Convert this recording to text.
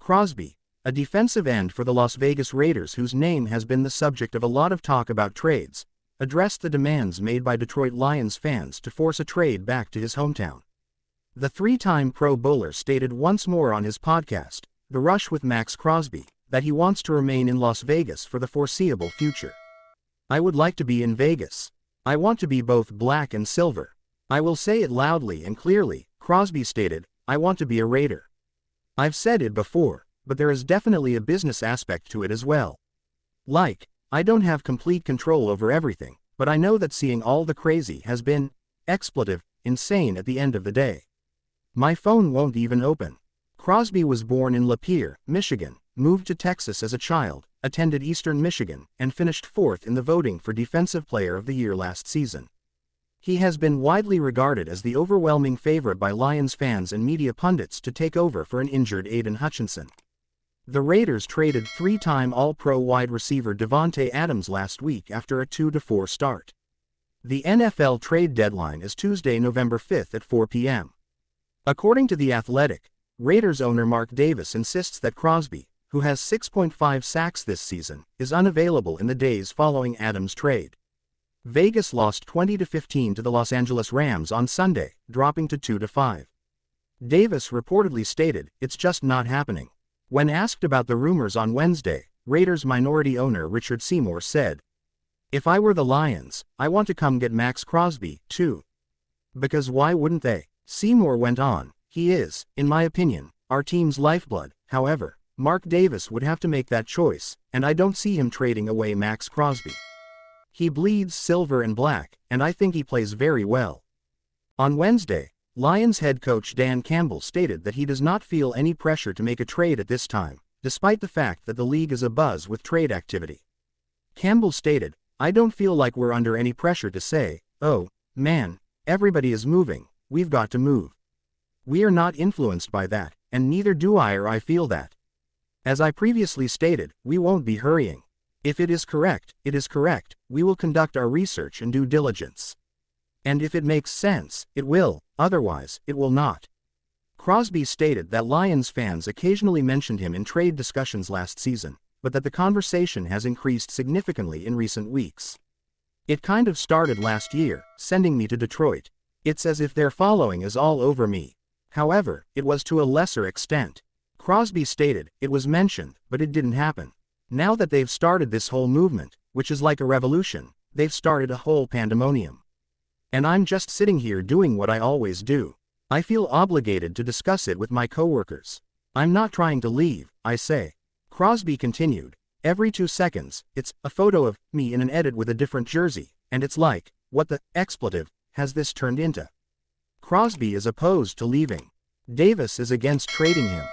Crosby, a defensive end for the Las Vegas Raiders whose name has been the subject of a lot of talk about trades, addressed the demands made by Detroit Lions fans to force a trade back to his hometown. The three-time Pro Bowler stated once more on his podcast, The Rush with Maxx Crosby, that he wants to remain in Las Vegas for the foreseeable future. "I would like to be in Vegas. I want to be both black and silver. I will say it loudly and clearly," Crosby stated, "I want to be a Raider. I've said it before, but there is definitely a business aspect to it as well. I don't have complete control over everything, but I know that seeing all the crazy has been, insane at the end of the day. My phone won't even open." Crosby was born in Lapeer, Michigan, moved to Texas as a child, attended Eastern Michigan, and finished fourth in the voting for Defensive Player of the Year last season. He has been widely regarded as the overwhelming favorite by Lions fans and media pundits to take over for an injured Aiden Hutchinson. The Raiders traded three-time All-Pro wide receiver Davante Adams last week after a 2-4 start. The NFL trade deadline is Tuesday, November 5 at 4 p.m. According to The Athletic, Raiders owner Mark Davis insists that Crosby, who has 6.5 sacks this season, is unavailable in the days following Adams' trade. Vegas lost 20-15 to the Los Angeles Rams on Sunday, dropping to 2-5. Davis reportedly stated, "It's just not happening." When asked about the rumors on Wednesday, Raiders minority owner Richard Seymour said, "If I were the Lions, I want to come get Maxx Crosby, too. Because why wouldn't they?" Seymour went on, "He is, in my opinion, our team's lifeblood. However, Mark Davis would have to make that choice, and I don't see him trading away Maxx Crosby. He bleeds silver and black, and I think he plays very well." On Wednesday, Lions head coach Dan Campbell stated that he does not feel any pressure to make a trade at this time, despite the fact that the league is abuzz with trade activity. Campbell stated, "I don't feel like we're under any pressure to say, 'Oh, man, everybody is moving, we've got to move.' We are not influenced by that, and neither do I or I feel that. As I previously stated, we won't be hurrying. If it is correct, it is correct. We will conduct our research and due diligence. And if it makes sense, it will, otherwise, it will not." Crosby stated that Lions fans occasionally mentioned him in trade discussions last season, but that the conversation has increased significantly in recent weeks. "It kind of started last year, sending me to Detroit. It's as if their following is all over me. However, it was to a lesser extent." Crosby stated, "It was mentioned, but it didn't happen. Now that they've started this whole movement, which is like a revolution, they've started a whole pandemonium. And I'm just sitting here doing what I always do. I feel obligated to discuss it with my coworkers. I'm not trying to leave, I say." Crosby continued, "Every 2 seconds, it's a photo of me in an edit with a different jersey, and it's like, what the expletive has this turned into?" Crosby is opposed to leaving. Davis is against trading him.